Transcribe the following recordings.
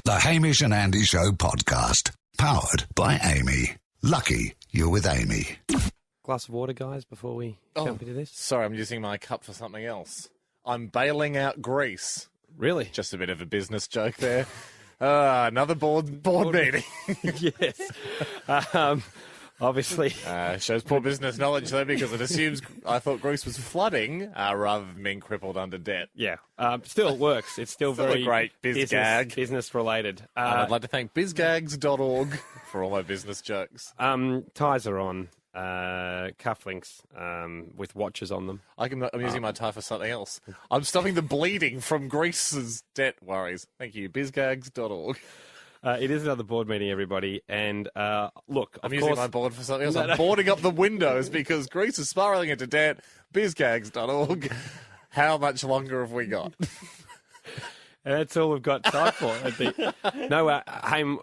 The Hamish and Andy Show podcast. Powered by Amy. Lucky you're with Amy. Glass of water, guys, before we jump into this. Sorry, I'm using my cup for something else. I'm bailing out Greece. Really? Just a bit of a business joke there. Another board meeting. Yes. Obviously. Shows poor business knowledge, though, because it assumes I thought Greece was flooding rather than being crippled under debt. Yeah. Still it works. It's still very a great gag. Business related. And I'd like to thank bizgags.org for all my business jokes. Ties are on. Cufflinks with watches on them. I'm using my tie for something else. I'm stopping the bleeding from Greece's debt worries. Thank you, bizgags.org. It is another board meeting, everybody. And look, I'm using my board for something else. I'm boarding up the windows because Greece is spiralling into debt. Bizgags.org. How much longer have we got? And that's all we've got time for.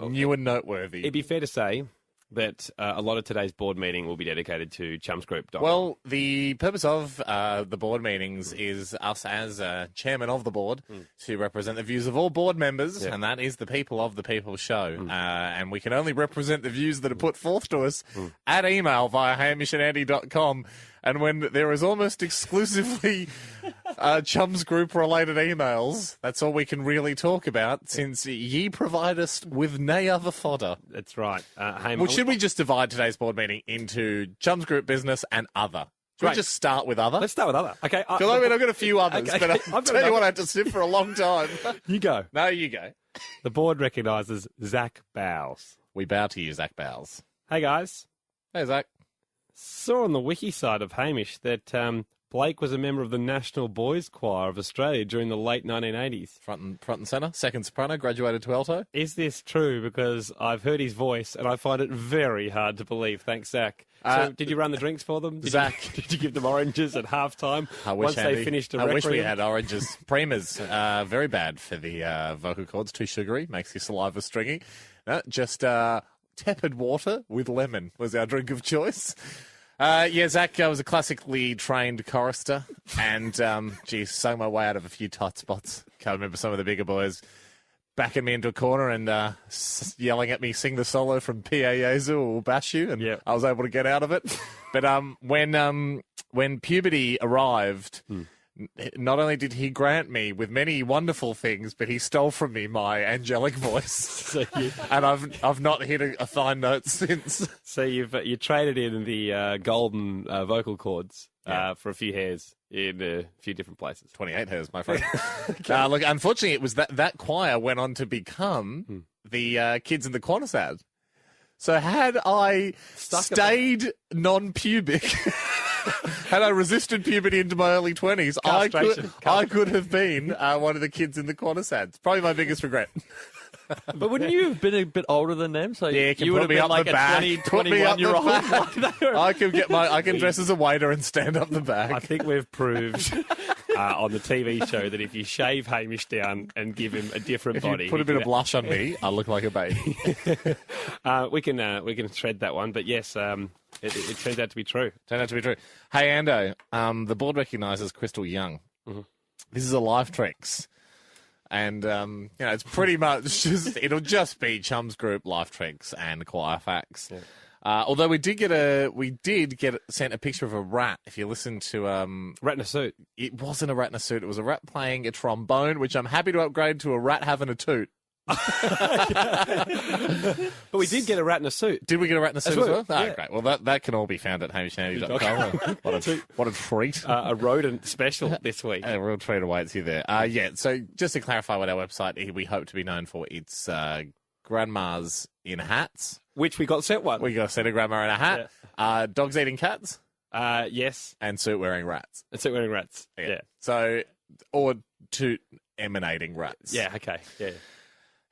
New and noteworthy. It'd be fair to say that a lot of today's board meeting will be dedicated to chumsgroup.com. Well, the purpose of the board meetings is us as chairman of the board to represent the views of all board members, and that is the people of the People Show. And we can only represent the views that are put forth to us at email via hamishandandy.com. And when there is almost exclusively Chums Group-related emails, that's all we can really talk about, since ye provide us with nay other fodder. That's right. Well, should we just divide today's board meeting into Chums Group business and other? Should we just start with other? Let's start with other. Okay. Because I've got a few others, but I'll tell you what, I had to sit for a long time. You go. No, you go. The board recognises Zach Bowles. We bow to you, Zach Bowles. Hey, guys. Hey, Zach. Saw on the wiki side of Hamish that Blake was a member of the National Boys Choir of Australia during the late 1980s. Front and centre, second soprano, graduated to alto. Is this true? Because I've heard his voice and I find it very hard to believe. Thanks, Zach. So did you run the drinks for them? Did you give them oranges at half-time once they finished a requiem? I wish we had oranges. Primas, very bad for the vocal cords, too sugary, makes your saliva stringy. No, just tepid water with lemon was our drink of choice. Zach was a classically trained chorister and, sung my way out of a few tight spots. Can't remember some of the bigger boys backing me into a corner and yelling at me, sing the solo from P.A. Yezu or Bashu, and I was able to get out of it. But when puberty arrived, not only did he grant me with many wonderful things, but he stole from me my angelic voice, and I've not hit a fine note since. So you traded in the golden vocal cords for a few hairs in a few different places. 28 hairs, my friend. Look, unfortunately, it was that choir went on to become the kids in the Quantisad. So had I stayed non-pubic. Had I resisted puberty into my early 20s, I could have been one of the kids in the Quantisads. Probably my biggest regret. But wouldn't you have been a bit older than them? So you would have been like a 21-year-old. I can dress as a waiter and stand up the back. I think we've proved on the TV show that if you shave Hamish down and give him a different body, you put a bit of blush on me, I look like a baby. We can thread that one, but yes, it turned out to be true. Hey, Ando, the board recognises Crystal Young. Mm-hmm. This is a Life Tricks. And, it's pretty much it'll just be Chums Group, Life Tricks, and Choir Facts. Yeah. Although we did get sent a picture of a rat. If you listen to rat in a suit. It wasn't a rat in a suit. It was a rat playing a trombone, which I'm happy to upgrade to a rat having a toot. But we did get a rat in a suit. Did we get a rat in a suit as well? Yeah. Oh, great. Well, that can all be found at hamishandandy.com. What a treat. A rodent special this week. A real treat awaits you there. So just to clarify what our website we hope to be known for, it's grandmas in hats. Which we got sent one. We got sent a grandma in a hat. Yeah. Dogs eating cats. Yes. And suit wearing rats. Yeah. So, or toot emanating rats. Yeah, okay. Yeah.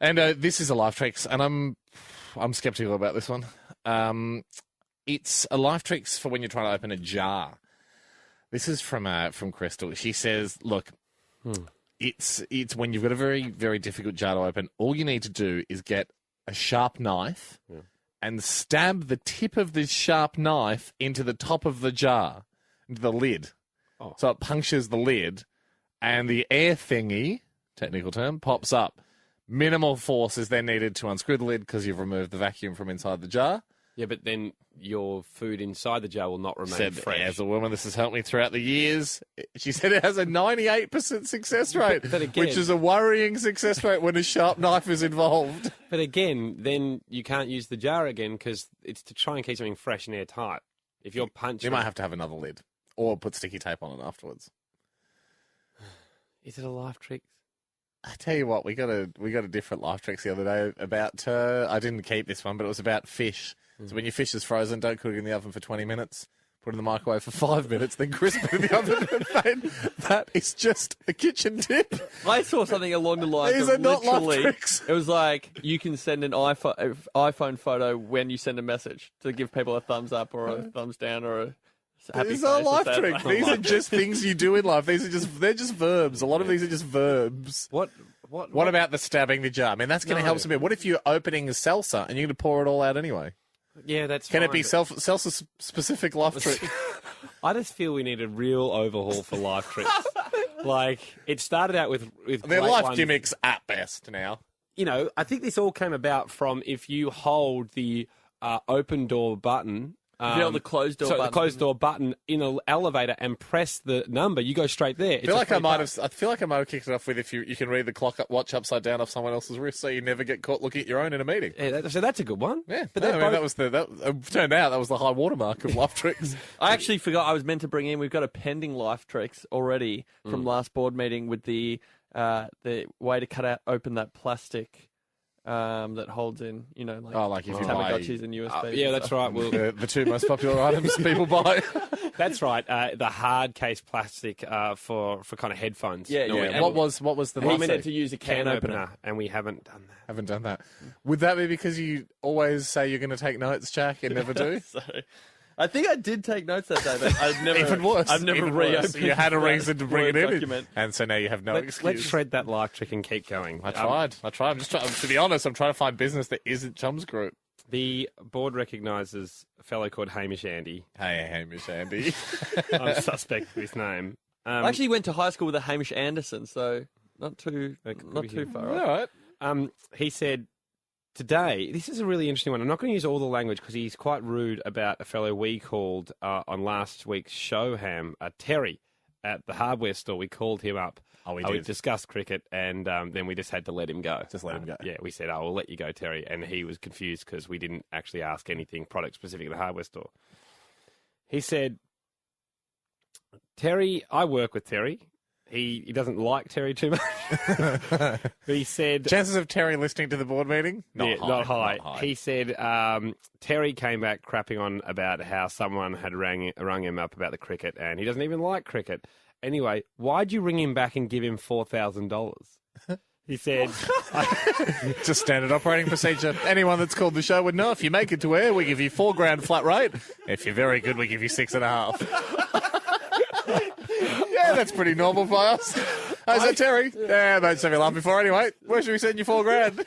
And this is a Life Tricks, and I'm skeptical about this one. It's a Life Tricks for when you're trying to open a jar. This is from Crystal. She says, look, it's when you've got a very, very difficult jar to open, all you need to do is get a sharp knife and stab the tip of this sharp knife into the top of the jar, into the lid. Oh. So it punctures the lid, and the air thingy, technical term, pops up. Minimal force is then needed to unscrew the lid because you've removed the vacuum from inside the jar. Yeah, but then your food inside the jar will not remain fresh. As a woman, this has helped me throughout the years. She said it has a 98% success rate, but again, which is a worrying success rate when a sharp knife is involved. But again, then you can't use the jar again because it's to try and keep something fresh and airtight. If you're punching... You might have to have another lid or put sticky tape on it afterwards. Is it a life trick? I tell you what, we got a different life tricks the other day about, I didn't keep this one, but it was about fish. So when your fish is frozen, don't cook it in the oven for 20 minutes. Put it in the microwave for 5 minutes, then crisp it in the oven. Mate, that is just a kitchen tip. I saw something along the lines These of are not life literally, tricks. it was like you can send an iPhone photo when you send a message to give people a thumbs up or a thumbs down or a happy face. These are life tricks. Face. These are just things you do in life. They're just verbs. A lot of these are just verbs. What about the stabbing the jar? I mean, that's going to help some bit. What if you're opening a salsa and you're going to pour it all out anyway? Yeah, that's Can fine, it be salsa-specific life trick? I just feel we need a real overhaul for life tricks. Like, it started out with They're life gimmicks at best now. You know, I think this all came about from if you hold the open door button... the closed door button. The closed door button in an elevator and press the number, you go straight there. I feel like I might have kicked it off with if you can read the watch upside down off someone else's wrist, so you never get caught looking at your own in a meeting. Yeah, so that's a good one. Yeah, but that turned out that was the high watermark of life tricks. I actually forgot I was meant to bring in. We've got a pending life tricks already from last board meeting with the way to open that plastic. That holds in, like if you Tamagotchis and USB. Yeah, that's right. The two most popular items people buy. That's right. The hard case plastic for kind of headphones. Yeah. What was the? He said to use a can opener, and we haven't done that. Haven't done that. Would that be because you always say you're going to take notes, Jack, and never do? I think I did take notes that day, but I've never. Even worse. I've never reopened. You had a reason to bring it in, document. and so now you have no excuse. Let's shred that life trick and keep going. I tried. I'm just trying. To be honest, I'm trying to find business that isn't Chums Group. The board recognises a fellow called Hamish Andy. Hey, Hamish Andy. I'm suspect of his name. I actually went to high school with a Hamish Anderson, so not too far off. All right. He said, today, this is a really interesting one. I'm not going to use all the language because he's quite rude about a fellow we called on last week's show, Terry, at the hardware store. We called him up. Oh, we did. We discussed cricket, and then we just had to let him go. Just let him go. Yeah, we said, we'll let you go, Terry. And he was confused because we didn't actually ask anything product-specific at the hardware store. He said, Terry, I work with Terry. He doesn't like Terry too much. But he said... Chances of Terry listening to the board meeting? Not high. He said Terry came back crapping on about how someone had rung him up about the cricket, and he doesn't even like cricket. Anyway, why'd you ring him back and give him $4,000? He said... It's a standard operating procedure. Anyone that's called the show would know. If you make it to air, we give you $4,000 flat rate. If you're very good, we give you $6.5. Yeah, that's pretty normal for us. Oh, is that Terry? Yeah, mate, have you laughed before anyway. Where should we send you $4,000?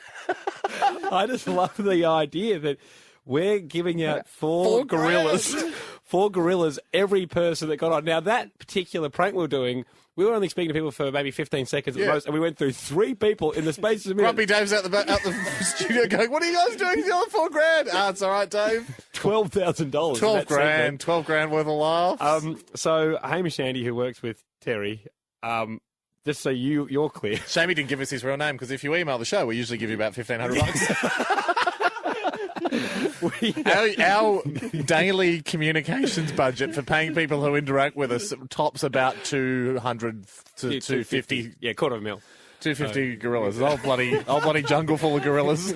I just love the idea that we're giving out four gorillas. 4 gorillas every person that got on. Now, that particular prank we were doing, we were only speaking to people for maybe 15 seconds at most, and we went through 3 people in the space of a minute. Grumpy Dave's out the studio going, what are you guys doing? You're $4,000. It's all right, Dave. $12,000. $12,000 worth of laughs. So Hamish Andy, who works with Terry, just so you're clear. Shame he didn't give us his real name, because if you email the show, we usually give you about $1,500. Our daily communications budget for paying people who interact with us tops about 200 to 250. Yeah, $250,000. 250 gorillas. Old bloody jungle full of gorillas.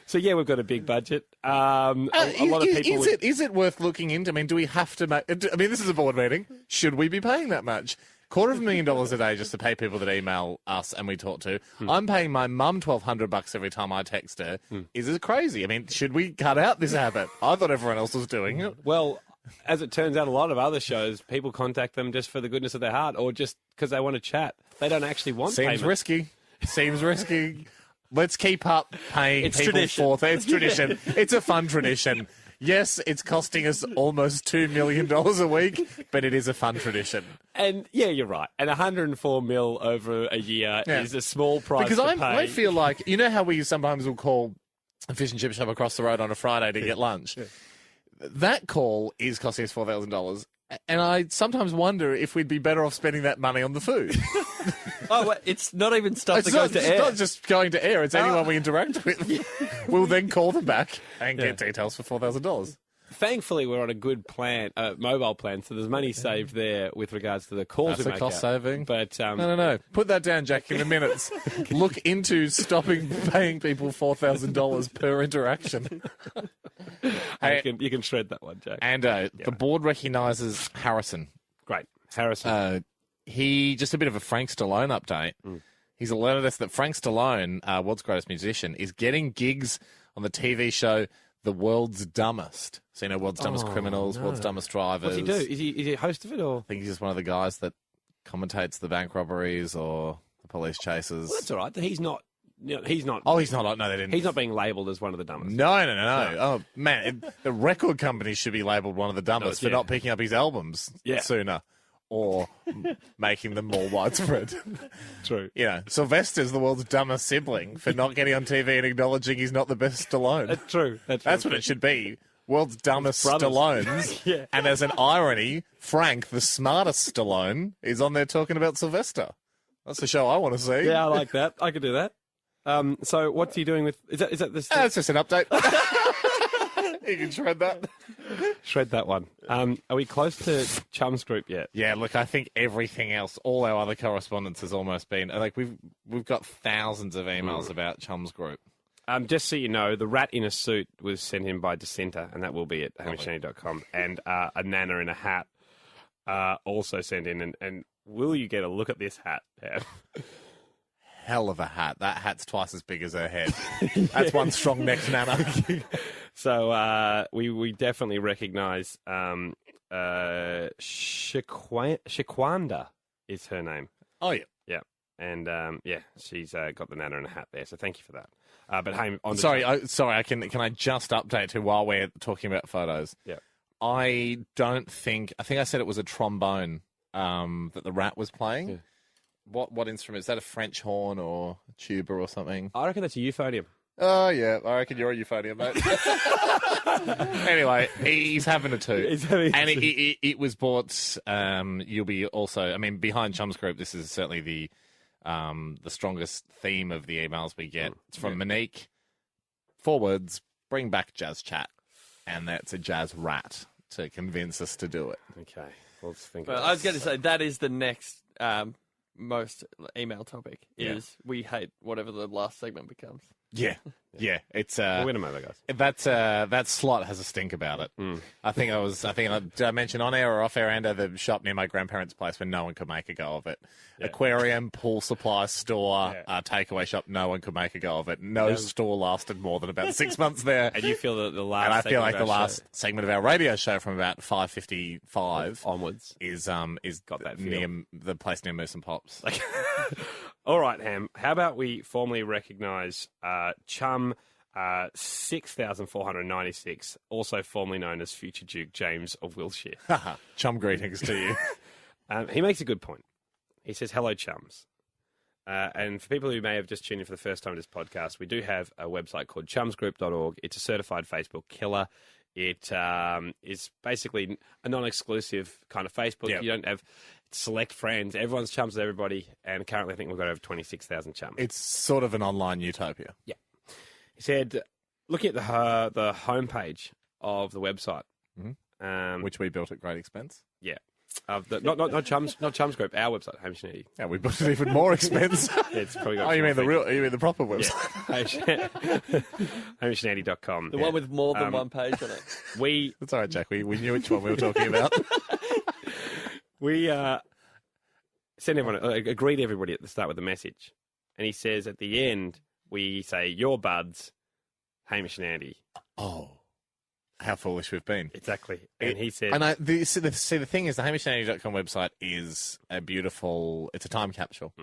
So yeah, we've got a big budget. A lot of people. Is it worth looking into? I mean, do we have to make? I mean, this is a board meeting. Should we be paying that much? $250,000 a day just to pay people that email us and we talk to. I'm paying my mum $1,200 every time I text her. Is it crazy? I mean, should we cut out this habit? I thought everyone else was doing it. Well, as it turns out, a lot of other shows, people contact them just for the goodness of their heart or just because they want to chat. They don't actually want payment. Seems risky. Let's keep up paying it's people tradition. It's tradition. It's a fun tradition. Yes, it's costing us almost $2 million a week, but it is a fun tradition. And yeah, you're right. And 104 mil over a year is a small price Because to pay. I feel like, you know how we sometimes will call a fish and chip shop across the road on a Friday to get lunch? Yeah. That call is costing us $4,000. And I sometimes wonder if we'd be better off spending that money on the food. Oh, wait, it's not even stuff that goes to air. It's not just going to air. It's anyone we interact with. We'll then call them back and get details for $4,000. Thankfully, we're on a good plan, mobile plan, so there's money saved there with regards to the calls we That's make a cost saving. But No. Put that down, Jack, in the minutes. Look into stopping paying people $4,000 per interaction. You can shred that one, Jack. And the board recognises Harrison. Great. Harrison. He, just a bit of a Frank Stallone update. He's alerted us that Frank Stallone, world's greatest musician, is getting gigs on the TV show The World's Dumbest. So, World's Dumbest Criminals, World's Dumbest Drivers. What's he do? Is he a host of it? Or? I think he's just one of the guys that commentates the bank robberies or the police chases. Well, that's all right. He's not. He's not. Oh, he's not. No, they didn't. He's not being labelled as one of the dumbest. No. Oh, man. The record company should be labelled one of the dumbest for not picking up his albums sooner or making them more widespread. True. Sylvester's the world's dumbest sibling for not getting on TV and acknowledging he's not the best Stallone. That's true. That's what it should be. World's dumbest Stallones. And as an irony, Frank, the smartest Stallone, is on there talking about Sylvester. That's the show I want to see. Yeah, I like that. I could do that. So what's he doing with... Is that this... That's just an update. You can shred that. Shred that one. Are we close to Chums Group yet? Yeah, look, I think everything else, all our other correspondence has almost been... Like, we've got thousands of emails about Chums Group. Just so you know, the rat in a suit was sent in by Dissenter, and that will be at hamishandy.com. And a nana in a hat also sent in. And will you get a look at this hat, Pam? Hell of a hat. That hat's twice as big as her head. That's one strong neck nana. So we definitely recognise Shaquanda is her name. Oh, yeah. Yeah. And, she's got the nana in a hat there, so thank you for that. But hey, can I just update to while we're talking about photos? Yeah. I think I said it was a trombone that the rat was playing. Yeah. What instrument? Is that a French horn or a tuba or something? I reckon that's a euphonium. Oh, yeah. I reckon you're a euphonium, mate. Anyway, he's having a toot. It was bought, you'll be also, behind Chums Group, this is certainly the strongest theme of the emails we get. It's from Monique. 4 words, bring back jazz chat. And that's a jazz rat to convince us to do it. Okay. Let's think I was going to say, that is the next most email topic, is we hate whatever the last segment becomes. Yeah. It's we'll win them over, guys. That slot has a stink about it. I think did I mention on air or off air, Ando, the shop near my grandparents' place where no one could make a go of it. Yeah. Aquarium, pool supply store, takeaway shop, no one could make a go of it. No store lasted more than about 6 months there. And you feel that the last and I feel like the last segment of our radio show from about 5:55 onwards is got that near the place near Moose and Pops. All right, Ham. How about we formally recognise Chum 6496, also formerly known as future Duke James of Wiltshire. Chum greetings to you. He makes a good point. He says, hello, chums. And for people who may have just tuned in for the first time to this podcast, we do have a website called chumsgroup.org. It's a certified Facebook killer. It is basically a non-exclusive kind of Facebook. Yep. You don't have select friends. Everyone's chums with everybody. And currently I think we've got over 26,000 chums. It's sort of an online utopia. Yeah. He said, looking at the homepage of the website, which we built at great expense. Yeah, not Chums Group, our website, Hamish and Andy. Yeah, we built it even more expense. It's probably got you mean the proper website? Yeah. HamishandAndy.com. The one with more than one page on it. That's all right, Jack. We knew which one we were talking about. We send everyone, agree to everybody at the start with the message, and he says at the end, we say, your buds, Hamish and Andy. Oh, how foolish we've been. Exactly. And he said... And the thing is, the hamishandandy.com website is it's a time capsule.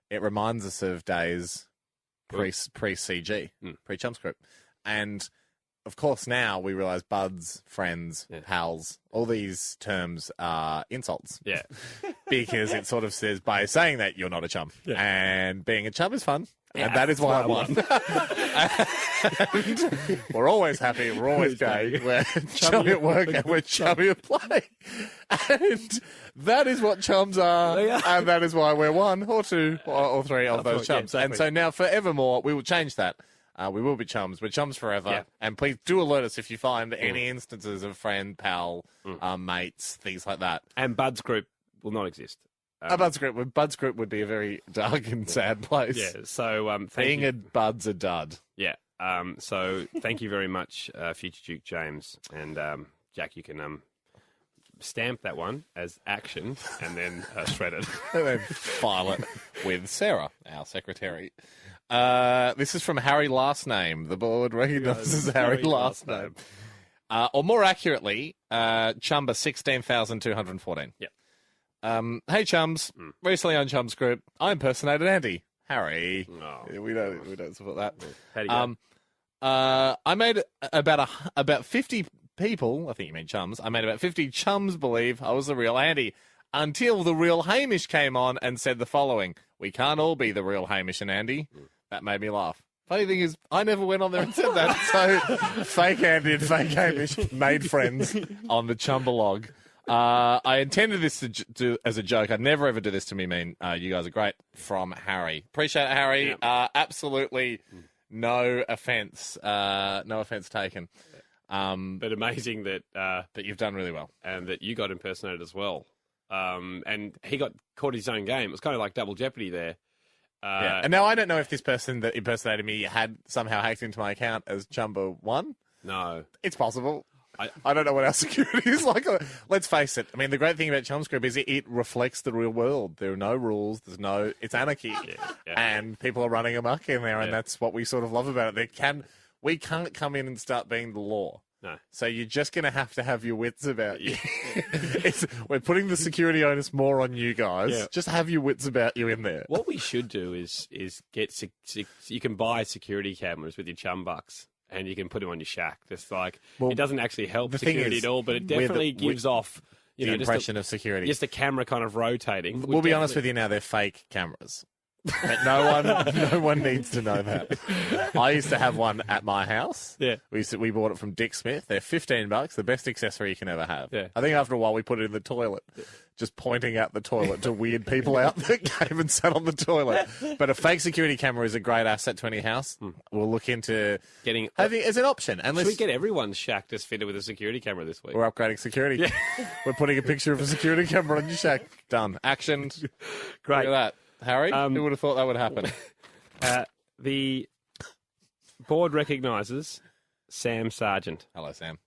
It reminds us of days pre-CG, pre-Chums Group. And of course, now we realise buds, friends, pals, all these terms are insults. Yeah. Because it sort of says, by saying that, you're not a chum. Yeah. And being a chum is fun. And that is why I won. And we're always happy. We're always gay. We're chummy at work and we're chummy at play. And that is what chums are. And that is why we're one or two or three of those chums. Yeah, exactly. And so now forevermore, we will change that. We will be chums. We're chums forever. Yeah. And please do alert us if you find any instances of friend, pal, mates, things like that. And Bud's group will not exist. A Bud's group would be a very dark and sad place. Yeah, so being a Bud's a dud. Yeah, so thank you very much, future Duke James. And Jack, you can stamp that one as action and then shred it. And then file it with Sarah, our secretary. This is from Harry Last Name. The board recognises Harry Last Name. Or more accurately, Chumba 16,214. Yep. Hey chums, recently on Chums Group, I impersonated Andy. Harry. No. We don't support that. How do you go? I made about 50 people, I think you mean chums, I made about 50 chums believe I was the real Andy until the real Hamish came on and said the following: we can't all be the real Hamish and Andy. That made me laugh. Funny thing is, I never went on there and said that. So fake Andy and fake Hamish made friends on the Chumbalog. I intended this to do as a joke. I'd never ever do this to me mean. You guys are great. From Harry. Appreciate it, Harry. Yeah. Absolutely no offence. No offence taken. But amazing that... but you've done really well. And that you got impersonated as well. And he got caught his own game. It was kind of like double jeopardy there. Yeah. And now I don't know if this person that impersonated me had somehow hacked into my account as Chumba 1. No. It's possible. I don't know what our security is like. Let's face it. I mean, the great thing about Chums Group is it reflects the real world. There are no rules. It's anarchy. And people are running amok in there, and that's what we sort of love about it. We can't come in and start being the law. No. So you're just going to have your wits about you. We're putting the security onus more on you guys. Yeah. Just have your wits about you in there. What we should do is get you can buy security cameras with your chum bucks. And you can put them on your shack. Just like it doesn't actually help security at all, but it definitely gives off the impression of security. Just a camera kind of rotating. We'll be honest with you now; they're fake cameras. But no one needs to know that. I used to have one at my house. Yeah, we bought it from Dick Smith. They're $15, the best accessory you can ever have. Yeah. I think after a while we put it in the toilet, just pointing out the toilet to weird people out that came and sat on the toilet. But a fake security camera is a great asset to any house. We'll look into getting having as an option. Should we get everyone's shack just fitted with a security camera this week? We're upgrading security. Yeah. We're putting a picture of a security camera on your shack. Done. Action. Great. Look at that. Harry, who would have thought that would happen? The board recognises Sam Sargent. Hello, Sam.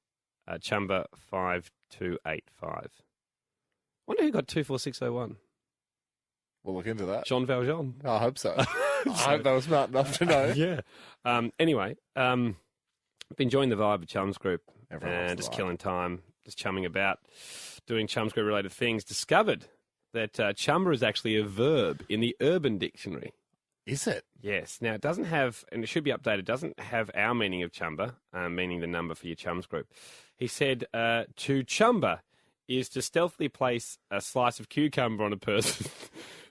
Chumba 5285. Wonder who got 24601. We'll look into that. Jean Valjean. I hope so. I hope they were smart enough to know. Yeah. Anyway, been enjoying the vibe of Chums Group. Everyone just killing time, just chumming about, doing Chums Group related things. Discovered that chumba is actually a verb in the Urban Dictionary. Is it? Yes. Now, it doesn't have, and it should be updated, doesn't have our meaning of chumba, meaning the number for your Chums Group. He said, to chumba is to stealthily place a slice of cucumber on a person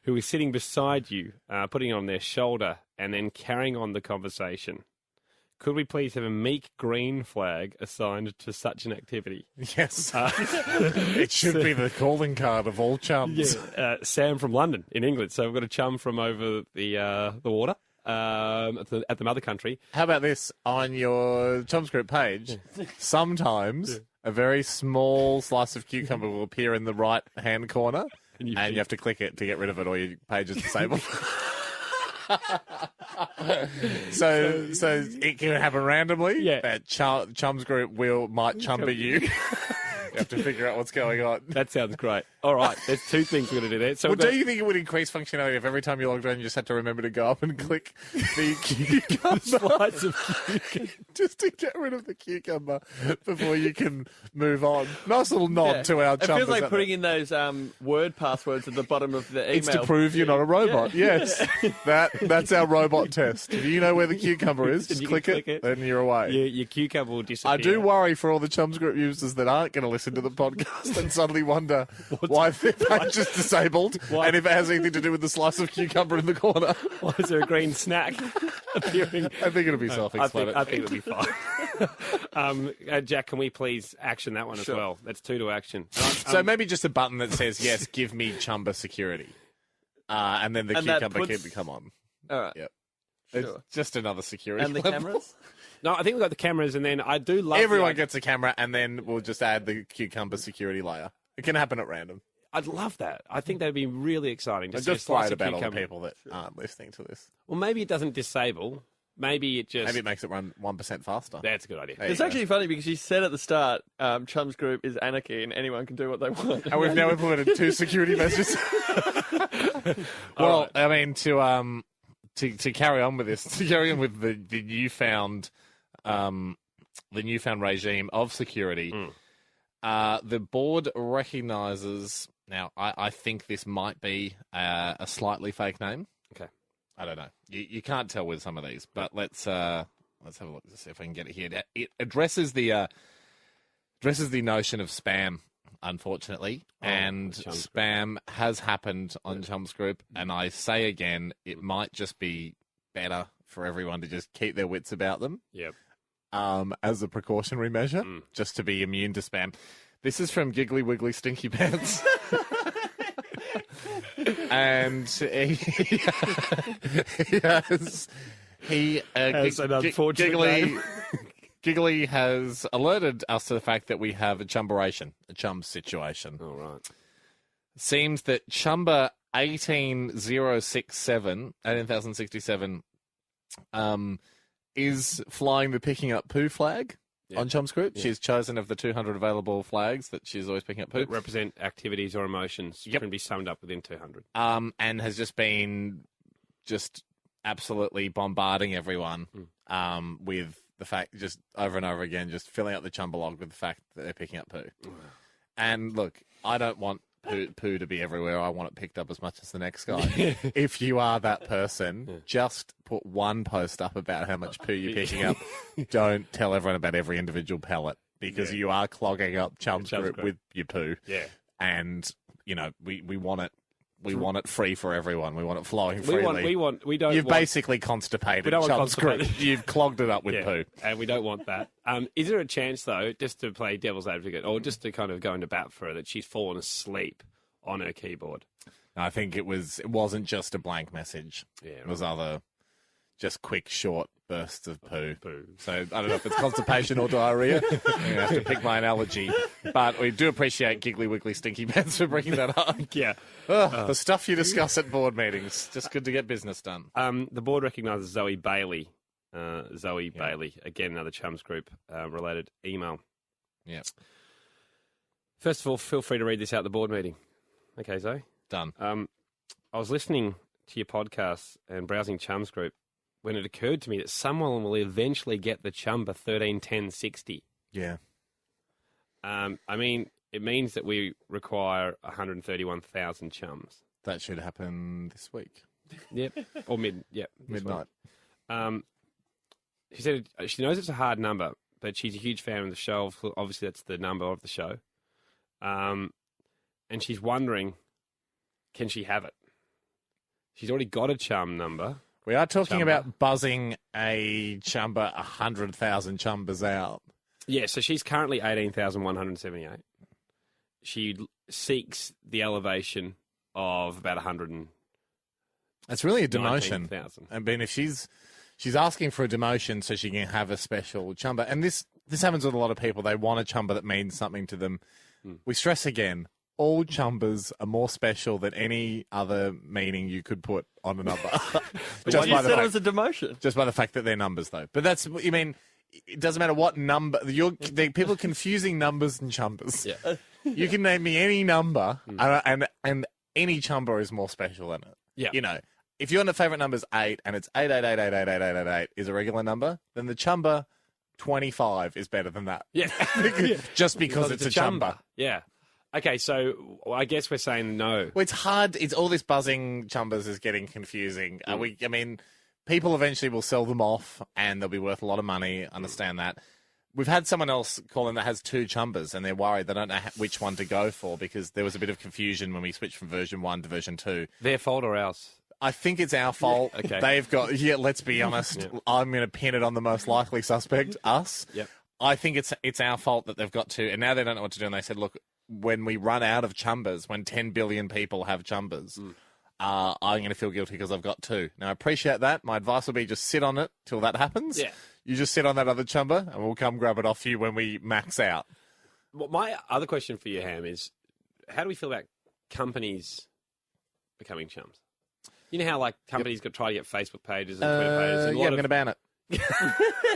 who is sitting beside you, putting it on their shoulder, and then carrying on the conversation. Could we please have a meek green flag assigned to such an activity? Yes. It should be the calling card of all chums. Yeah. Sam from London in England. So we've got a chum from over the water at the mother country. How about this? On your Chums Group page, sometimes a very small slice of cucumber will appear in the right-hand corner, and you have to click it to get rid of it or your page is disabled. So it can happen randomly. Yeah. That Chums Group might chumber you. You have to figure out what's going on. That sounds great. All right, there's two things we're going to do there. So Well, do you think it would increase functionality if every time you logged on, you just had to remember to go up and click the cucumber slides of cucumber. just to get rid of the cucumber before you can move on? Nice little nod to our It chumbers. feels like putting in those word passwords at the bottom of the email. It's to prove you're not a robot. Yes, that's our robot test. If you know where the cucumber is, just You click can it, then you're away. Your cucumber will disappear. I do worry for all the Chums Group users that aren't going to listen to the podcast and suddenly wonder why their page is disabled and if it has anything to do with the slice of cucumber in the corner. Why is there a green snack appearing? I think it'll be self-explanatory. I think it'll be fine. Jack, can we please action that one as well? That's 2 to action. So maybe just a button that says, yes, give me Chumba security. And then the cucumber can come on. All right. Yep. Sure. It's just another security And the level. cameras? No, I think we've got the cameras, and then I do love... Everyone gets a camera, and then we'll just add the cucumber security layer. It can happen at random. I'd love that. I think that'd be really exciting. I'm to just see a slice worried of about all the cucumber. people that aren't listening to this. Well, maybe it doesn't disable. Maybe it just... Maybe it makes it run 1% faster. That's a good idea. There you It's go. actually funny because you said at the start, Chums Group is anarchy and anyone can do what they want. And we've now implemented 2 security measures. Well, I mean, to carry on with this, to carry on with the newfound regime of security, the board recognises. Now, I think this might be a slightly fake name. Okay, I don't know. You can't tell with some of these, but let's have a look to see if I can get it here. It addresses the notion of spam. Unfortunately, and spam has happened on Chums Group, and I say again, it might just be better for everyone to just keep their wits about them. Yep. As a precautionary measure, just to be immune to spam. This is from Giggly Wiggly Stinky Pants. And he Has an unfortunate name. Giggly has alerted us to the fact that we have a chumberation, a chum situation. All right. Seems that Chumber 18067 is flying the picking up poo flag on Chums Group. She's chosen of the 200 available flags that she's always picking up poo. That represent activities or emotions. Yep. Can be summed up within 200. And has just been absolutely bombarding everyone with the fact, just over and over again, just filling up the Chumber log with the fact that they're picking up poo. And look, I don't want poo to be everywhere. I want it picked up as much as the next guy. If you are that person, just put one post up about how much poo you're picking up. Don't tell everyone about every individual pellet, because you are clogging up Chums Group with your poo. Yeah. And, we want it. We want it free for everyone. We want it flowing freely. You've basically constipated Chums Group. You've clogged it up with poo. And we don't want that. Is there a chance, though, just to play devil's advocate, or just to kind of go into bat for her, that she's fallen asleep on her keyboard? I think it wasn't just a blank message. Yeah, It was other just quick, short bursts of poo. So I don't know if it's constipation or diarrhea. I'm going to have to pick my analogy. But we do appreciate Giggly Wiggly Stinky Pants for bringing that up. Yeah. The stuff you discuss at board meetings. Just good to get business done. The board recognises Zoe Bailey. Bailey. Again, another Chums Group related email. Yeah. First of all, feel free to read this out at the board meeting. Okay, Zoe? Done. I was listening to your podcast and browsing Chums Group when it occurred to me that someone will eventually get the Chumber 131060. Yeah. I mean, it means that we require 131,000 chums. That should happen this week. Yep. Or midnight. She said she knows it's a hard number, but she's a huge fan of the show. Obviously, that's the number of the show. And she's wondering, can she have it? She's already got a chum number. We are talking about buzzing a Chumber 100,000 Chumbers out. Yeah, so she's currently 18,178. She seeks the elevation of about 100. It's really a demotion. 19,000. I mean, if she's asking for a demotion so she can have a special Chumber, and this happens with a lot of people. They want a Chumber that means something to them. We stress again, all Chumbers are more special than any other meaning you could put on a number. But you said it was a demotion. Just by the fact that they're numbers, though. But that's, I mean, it doesn't matter what number. People are confusing numbers and chumbers. Yeah. You can name me any number, and any chumber is more special than it. Yeah. You know, if your favourite number is 8 and it's 8 is a regular number, then the chumber 25 is better than that. Yeah. Just because it's a chumber. Yeah. Okay, so I guess we're saying no. Well, it's hard. It's all this buzzing chumbers is getting confusing. I mean, people eventually will sell them off and they'll be worth a lot of money. Understand that. We've had someone else call in that has 2 chumbers and they're worried they don't know which one to go for because there was a bit of confusion when we switched from version 1 to version 2. Their fault or ours? I think it's our fault. Okay. They've got, let's be honest. I'm going to pin it on the most likely suspect, us. Yep. I think it's our fault that they've got to, and now they don't know what to do. And they said, look, when we run out of chumbers, when 10 billion people have chumbers, I'm going to feel guilty because I've got 2. Now, I appreciate that. My advice will be just sit on it till that happens. Yeah. You just sit on that other chumber, and we'll come grab it off you when we max out. Well, my other question for you, Ham, is how do we feel about companies becoming chums? You know how, like, companies try to get Facebook pages and Twitter pages? And I'm going to ban it.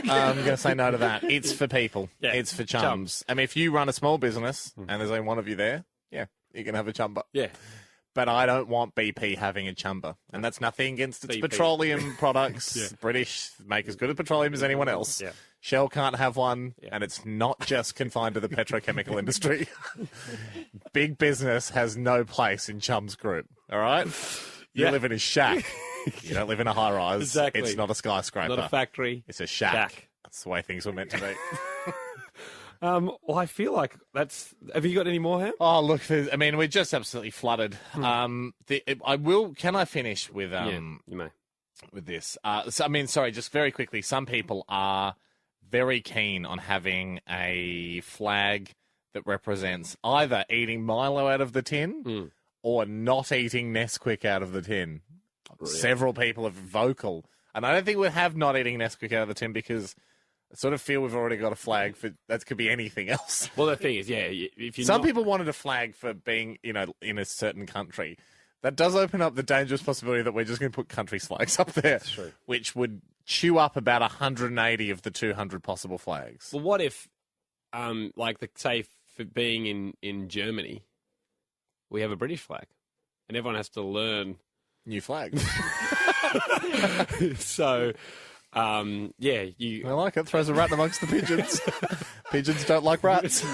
I'm going to say no to that. It's for people. Yeah. It's for chums. I mean, if you run a small business and there's only one of you there, you can have a chumber. Yeah. But I don't want BP having a chumber. And that's nothing against its BP. Petroleum products. British make as good at petroleum as anyone else. Yeah. Shell can't have one, and it's not just confined to the petrochemical industry. Big business has no place in Chums Group, all right? You live in a shack. You don't live in a high-rise. Exactly. It's not a skyscraper. Not a factory. It's a shack. That's the way things were meant to be. Well, I feel like that's... Have you got any more, Ham? Oh, look, we're just absolutely flooded. Can I finish with... you may. With this. Just very quickly, some people are very keen on having a flag that represents either eating Milo out of the tin or not eating Nesquik out of the tin. Brilliant. Several people are vocal. And I don't think we'll have not eating Nesquik out of the tin because I sort of feel we've already got a flag for that could be anything else. Well, the thing is, if you some people wanted a flag for being, in a certain country. That does open up the dangerous possibility that we're just going to put country flags up there, which would chew up about 180 of the 200 possible flags. Well, what if, say, for being in Germany, we have a British flag, and everyone has to learn new flags. So, I like it. Throws a rat amongst the pigeons. Pigeons don't like rats.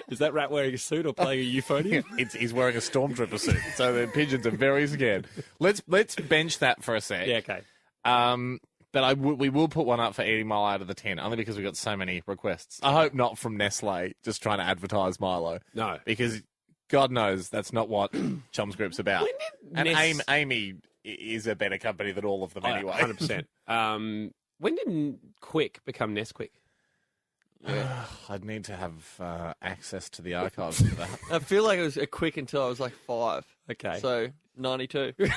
Is that rat wearing a suit or playing a euphonium? He's wearing a stormtrooper suit, so the pigeons are very scared. Let's bench that for a sec. Yeah, okay. But we will put one up for eating Milo out of the tin, only because we've got so many requests. I hope not from Nestle, just trying to advertise Milo. No. Because God knows that's not what Chums Group's about. And Amy is a better company than all of them anyway. 100%. When did Quick become Nesquik? Yeah. I'd need to have access to the archives of that. I feel like it was a Quick until I was like 5. Okay. So, 92. I'm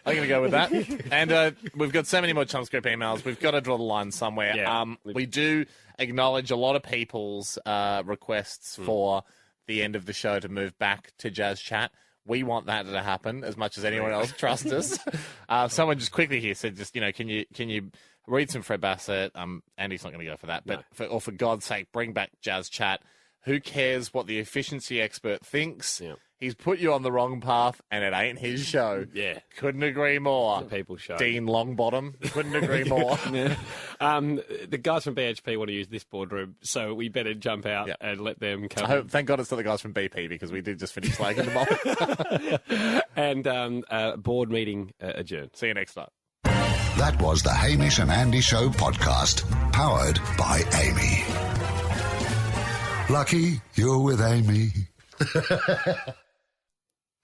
going to go with that. And we've got so many more Chums Group emails. We've got to draw the line somewhere. Yeah. We do acknowledge a lot of people's requests for the end of the show to move back to Jazz Chat. We want that to happen as much as anyone else trusts us. Someone just quickly here said, can you read some Fred Bassett? Andy's not going to go for that. But for God's sake, bring back Jazz Chat. Who cares what the efficiency expert thinks? Yeah. He's put you on the wrong path, and it ain't his show. Yeah. Couldn't agree more. It's a people's show. Dean Longbottom. Couldn't agree more. The guys from BHP want to use this boardroom, so we better jump out and let them come. Thank God it's not the guys from BP, because we did just finish slagging them off. And board meeting adjourned. See you next time. That was the Hamish and Andy Show podcast, powered by Amy. Lucky you're with Amy.